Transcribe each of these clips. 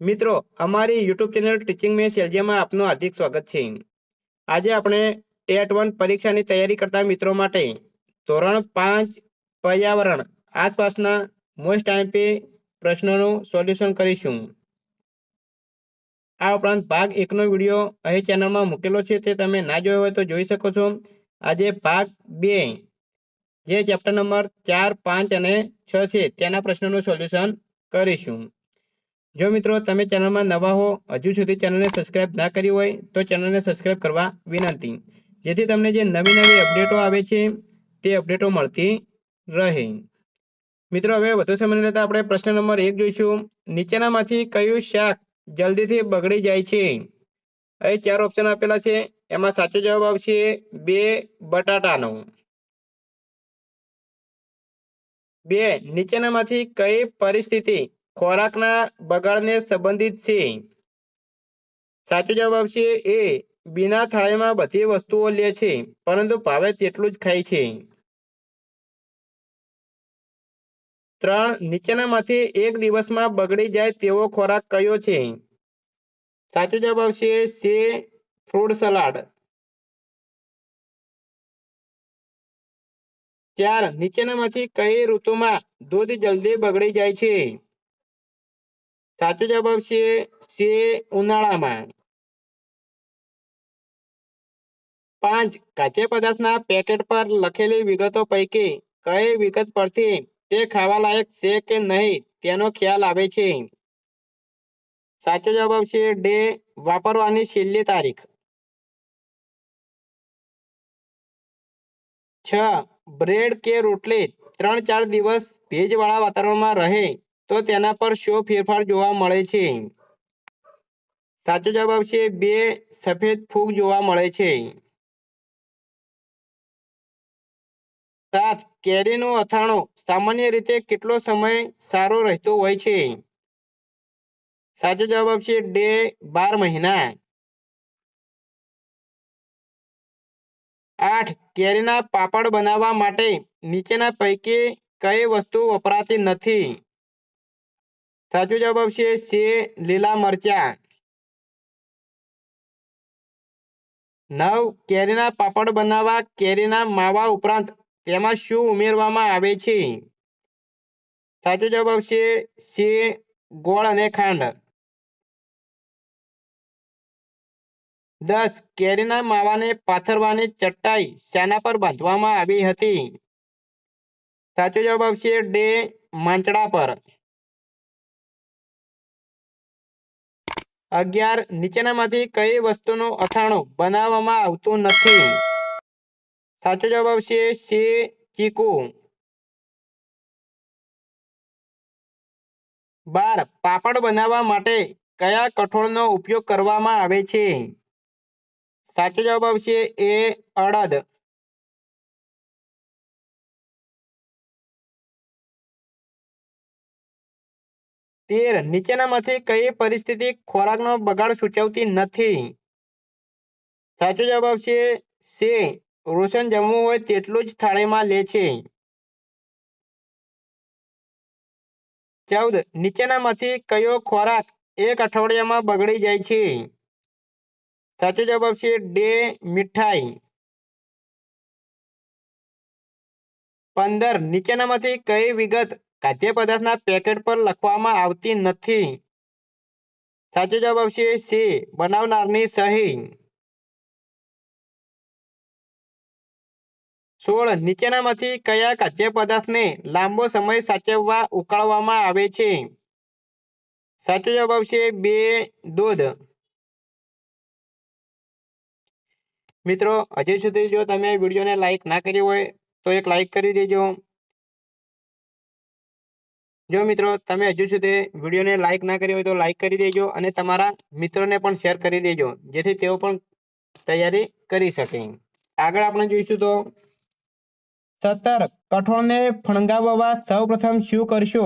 મિત્રો, અમારી YouTube channel teaching મેં સેલ્જિયમમાં આપનું હાર્દિક સ્વાગત છે। આજે આપણે ટેટ 1 પરીક્ષાની તૈયારી કરતા મિત્રો માટે ધોરણ 5 પર્યાવરણ આસપાસના મોસ્ટ આઈએમપી પ્રશ્નોનું સોલ્યુશન કરીશું। આ ઉપરાંત ભાગ 1 નો વિડીયો અહીં ચેનલમાં મૂકેલો છે, તે તમે ના જોયો હોય તો જોઈ શકો છો। આજે ભાગ 2 જે ચેપ્ટર નંબર 4, 5 અને 6 છે તેના પ્રશ્નોનું સોલ્યુશન કરીશું। જો મિત્રો તમે ચેનલમાં નવા હો, હજુ સુધી ચેનલને સબસ્ક્રાઇબ ના કરી હોય તો ચેનલને સબસ્ક્રાઇબ કરવા વિનંતી, જેથી તમને જે નવી અપડેટો આવે છે તે અપડેટો મળતી રહે। મિત્રો, હવે વધુ સમય લેતા આપણે પ્રશ્ન નંબર 1 જોઈશું। નીચેનામાંથી કયું શાક જલ્દીથી બગડી જાય છે? અહીં 4 ઓપ્શન આપેલા છે, એમાં સાચો જવાબ આવશે 2, બટાટાનો। 2, નીચેનામાંથી કઈ પરિસ્થિતિ ખોરાકના બગાડને સંબંધિત છે? સાચો જવાબ આવશે એ, બીના થાળીમાં બધી વસ્તુઓ લે છે પરંતુ ભાવે તેટલું જ ખાય છે। 3, નીચેનામાંથી એક દિવસમાં બગડી જાય તેવો ખોરાક કયો છે? સાચો જવાબ આવશે સી, ફ્રૂટ સલાડ। 4, નીચેનામાંથી કઈ ઋતુમાં દૂધ જલ્દી બગડી જાય છે? સાચો જવાબ આવશે સી, ઉનાળામાં। 5, ખાદ્ય પદાર્થના પેકેટ પર લખેલી વિગતો પૈકી કઈ વિગત પરથી તે ખાવા લાયક છે કે નહીં તેનો ખ્યાલ આવે છે? સાચો જવાબ આવશે ડી, વાપરવાની છેલ્લી તારીખ। 6, બ્રેડ કે રોટલી 3-4 દિવસ ભેજવાળા વાતાવરણમાં રહે તો તેના પર શો ફેરફાર જોવા મળે છે? સાચો જવાબ આવશે 2, સફેદ ફૂગ જોવા મળે છે। 7, કેરીનું અથાણું સામાન્ય રીતે કેટલો સમય સારો રહેતો હોય છે? સાચો જવાબ આવશે ડી, 12 મહિના। 8, કેરીના પાપડ બનાવવા માટે નીચેના પૈકી કઈ વસ્તુ વપરાતી નથી? સાચો જવાબ આવશે સી, લીલા મરચા। 9, કેરીના પાપડ બનાવવા કેરીના માવા ઉપરાંત તેમાં શું ઉમેરવામાં આવે છે? સાચો જવાબ આવશે સી, ગોળ અને ખાંડ। 10, કેરીના માવાને પાથરવાની ચટાઈ શાના પર બાંધવામાં આવી હતી? સાચો જવાબ આવશે ડી, માંચડા પર। 11, નીચેનામાંથી કઈ વસ્તુનું અથાણું બનાવવામાં આવતું નથી? સાચો જવાબ આવશે સી, ચીકુ। 12, પાપડ બનાવવા માટે કયા કઠોળનો ઉપયોગ કરવામાં આવે છે? સાચો જવાબ આવશે એ, અડદ। 13, નીચેનામાંથી કઈ પરિસ્થિતિ ખોરાકનો બગાડ સૂચવતી નથી? સાચો જવાબ આવશે સી, રોશન જમવું હોય તેટલું જ થાળીમાં લે છે। 14, નીચેનામાંથી કયો ખોરાક એક અઠવાડિયામાં બગડી જાય છે? સાચો જવાબ આવશે ડી, મીઠાઈ। 15, નીચેનામાંથી કઈ વિગત ખાદ્ય પદાર્થના પેકેટ પર લખવામાં આવતી નથી? સાચો જવાબ આવશે સી, બનાવનારની સહી। 16, નીચેનામાંથી કયા ખાદ્ય પદાર્થને લાંબો સમય સાચવવા ઉકાળવામાં આવે છે? સાચો જવાબ આવશે બી, દૂધ। મિત્રો, હજી સુધી જો તમે વિડીયોને લાઈક ના કરી હોય તો એક લાઈક કરી દેજો। જો મિત્રો તમે હજુ સુધી વિડીયોને લાઈક ના કરી હોય તો લાઈક કરી દેજો અને તમારા મિત્રોને પણ શેર કરી દેજો, જેથી તેઓ પણ તૈયારી કરી શકે। આગળ આપણે જોઈશું તો 17, કઠોળને ફણગાવવા સૌપ્રથમ શું કરશો?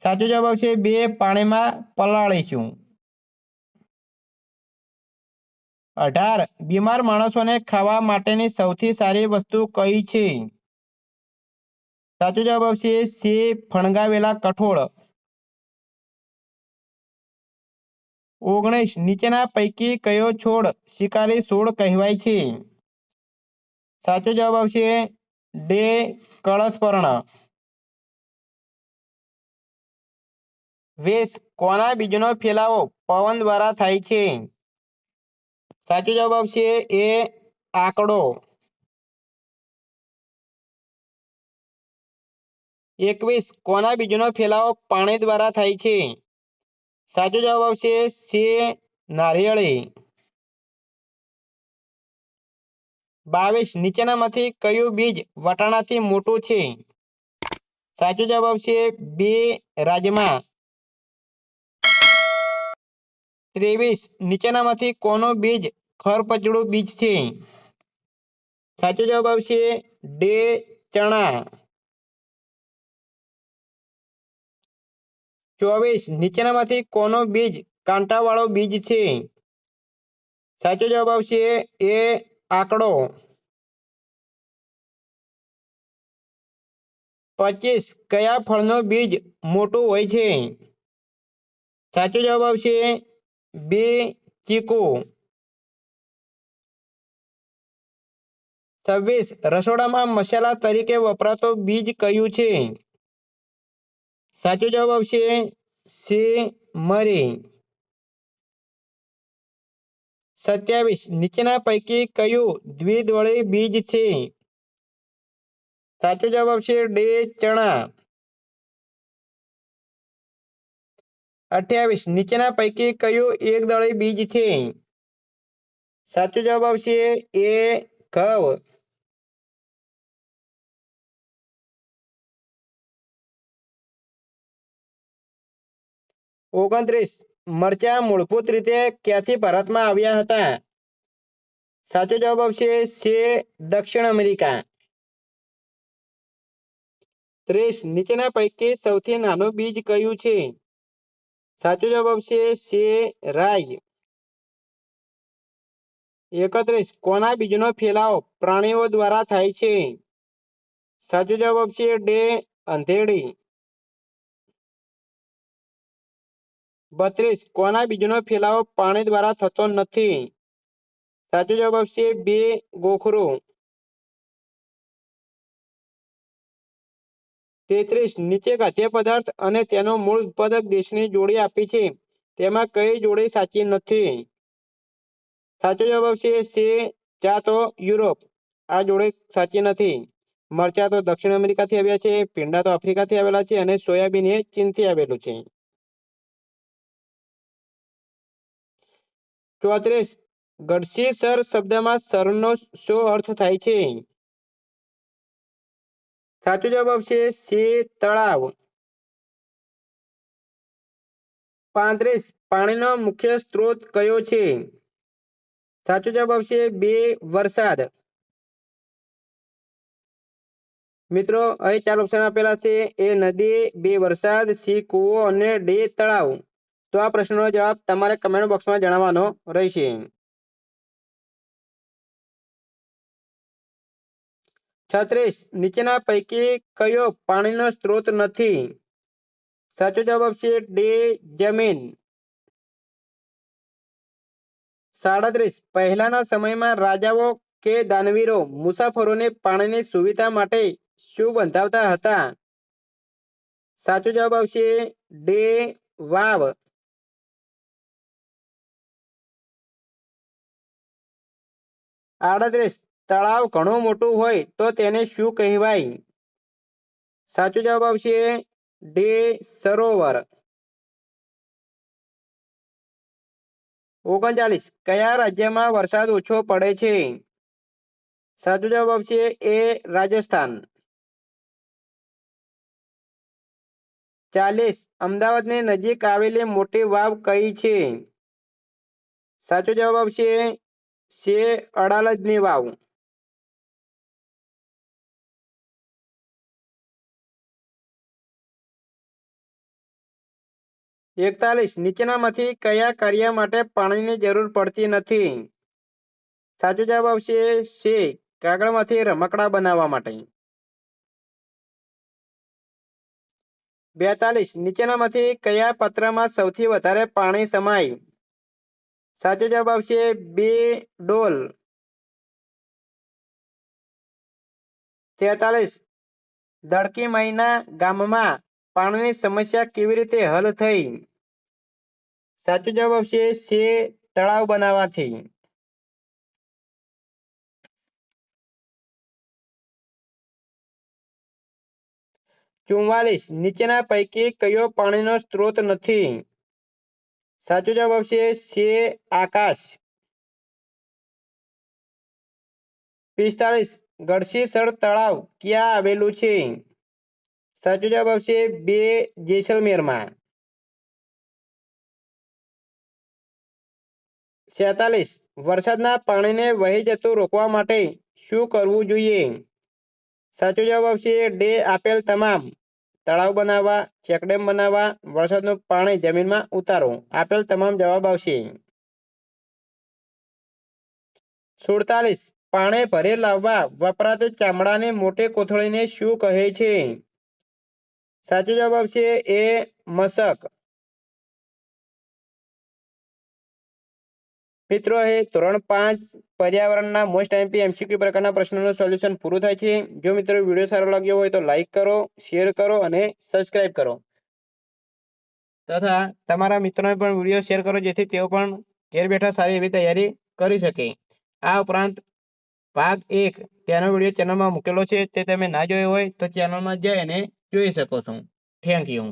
સાચો જવાબ આવશે 2, પાણીમાં પલાળીશું। 18, બીમાર માણસોને ખાવા માટેની સૌથી સારી વસ્તુ કઈ છે? સાચો જવાબ આવશે સી, ફણગાવેલા કઠોળ। 19 નીચેના પૈકી કયો છોડ શિકારી છોડ કહેવાય છે? સાચો જવાબ આવશે ડે કળશપર્ણ. 20 કોના બીજનો ફેલાવો પવન દ્વારા થાય છે? સાચો જવાબ આવશે એ આંકડો. 21 કોના બીજનો ફેલાવો પાણી દ્વારા થાય છે? સાચો જવાબ આવશે સે નારિયેળી. 22 નીચેનામાંથી કયું બીજ વટાણાથી મોટું છે? સાચો જવાબ આવશે બે રાજમા. 23 નીચેનામાંથી કોનું બીજ ખરપચડું બીજ છે? સાચો જવાબ આવશે ડે ચણા. 24 નીચેનામાંથી કોનું બીજ કાંટાવાળો બીજ છે? સાચો જવાબ આવશે એ આંકડો. 25 કયા ફળનું બીજ મોટું હોય છે? સાચો જવાબ આવશે બે ચીકુ. 26 રસોડામાં મસાલા તરીકે વપરાતો બીજ કયું છે? સાચો જવાબ આવશે સે મરી. 27 નીચેના પૈકી કયું દ્વિદળી બીજ છે? સાચો જવાબ આવશે ડે ચણા. 28 નીચેના પૈકી કયું એકદળી બીજ છે? સાચો જવાબ આવશે એ ઘઉં. 29 મરચાં મૂળભૂત રીતે ક્યાંથી ભારતમાં આવ્યા હતા? સાચો જવાબ આવશે સે દક્ષિણ અમેરિકા. 30 નીચેના પૈકી સૌથી નાનું બીજ કયું છે? સાચો જવાબ આવશે સે રાઈ. 31 કોના બીજનો ફેલાવો પ્રાણીઓ દ્વારા થાય છે? સાચો જવાબ આવશે ડે અંધેડી. 32 કોના બીજનો ફેલાવો પાણી દ્વારા થતો નથી? સાચો જવાબ આવશે બે ગોખરું. 33 નીચે ખાદ્ય પદાર્થ અને તેનો મૂળ ઉત્પાદક દેશની જોડી આપી છે તેમાં કઈ જોડી સાચી નથી? સાચો જવાબ આવશે સે ચા તો યુરોપ. આ જોડી સાચી નથી. મરચા તો દક્ષિણ અમેરિકાથી આવ્યા છે, ભીંડા તો આફ્રિકાથી આવેલા છે અને સોયાબીન એ ચીનથી આવેલું છે. 34 ગઢશી સર શબ્દમાં સરનો શો અર્થ થાય છે? સાચો જવાબ આવશે સે તળાવ. 35 પાણીનો મુખ્ય સ્ત્રોત કયો છે? સાચો જવાબ આવશે બે વરસાદ. મિત્રો અહીં 4 ઓપ્શન આપેલા છે એ નદી, બે વરસાદ, સી કૂવો અને ડે તળાવ. તો આ પ્રશ્નનો જવાબ તમારે કમેન્ટ બોક્સમાં જણાવવાનો રહેશે. 36 નીચેના પૈકી કયો પાણીનો સ્ત્રોત નથી? સાચો જવાબ આવશે ડે જમીન. 37 પહેલાના સમયમાં રાજાઓ કે દાનવીરો મુસાફરોને પાણીની સુવિધા માટે શું બંધાવતા હતા? સાચો જવાબ આવશે ડે વાવ. 38 તળાવ ઘણું મોટું હોય તો તેને શું કહેવાય? સાચો જવાબ આવશે ડે સરોવર. 39 કયા રાજ્યમાં વરસાદ ઓછો પડે છે? સાચો જવાબ આવશે એ રાજસ્થાન. 40 અમદાવાદની નજીક આવેલી મોટી વાવ કઈ છે? સાચો જવાબ આવશે સે અડાલજની વાવ. 41 નીચેનામાંથી કયા કાર્ય માટે પાણીની જરૂર પડતી નથી? સાચો જવાબ આવશે સે કાગળમાંથી રમકડા બનાવવા માટે. 42 નીચેનામાંથી કયા પાત્રમાં સૌથી વધારે પાણી સમાય? સાચો જવાબ આવશે બે ડોલ. 43 ધડકી મહીના ગામમાં પાણીની સમસ્યા કેવી રીતે હલ થઈ? સાચો જવાબ આવશે સે તળાવ બનાવવાથી. 44 નીચેના પૈકી કયો પાણીનો સ્ત્રોત નથી? સાચો જવાબ આવશે સે આકાશ. 45 ગળસીસર તળાવ ક્યાં આવેલું છે? સાચો જવાબ આવશે બે જેસલમેરમાં. 47 વરસાદના પાણીને વહી જતું રોકવા માટે શું કરવું જોઈએ? સાચો જવાબ આવશે ડે આપેલ તમામ તળાવ બનાવવા, ચેકડેમ બનાવવા, વરસાદનું પાણી જમીનમાં ઉતારો. આપેલ તમામ જવાબ આવશે. 47 પાણી ભરી લાવવા વપરાતી ચામડાની મોટી કોથળીને શું કહે છે? સાચો જવાબ આવશે એ મશક. મિત્રો, એ ધોરણ 5 પર્યાવરણના મોસ્ટ આઈએમપી એમસીક્યુ પ્રકારના પ્રશ્નોનું સોલ્યુશન પૂરું થાય છે. જો મિત્રો વિડીયો સારો લાગ્યો હોય તો લાઈક કરો, શેર કરો અને સબસ્ક્રાઇબ કરો તથા તમારા મિત્રોને પણ વિડીયો શેર કરો જેથી તેઓ પણ ઘેર બેઠા સારી એવી તૈયારી કરી શકે. આ ઉપરાંત ભાગ 1 તેનો વિડીયો ચેનલમાં મૂકેલો છે, તે તમે ના જોયો હોય તો ચેનલમાં જઈ અને જોઈ શકો છો. Thank you.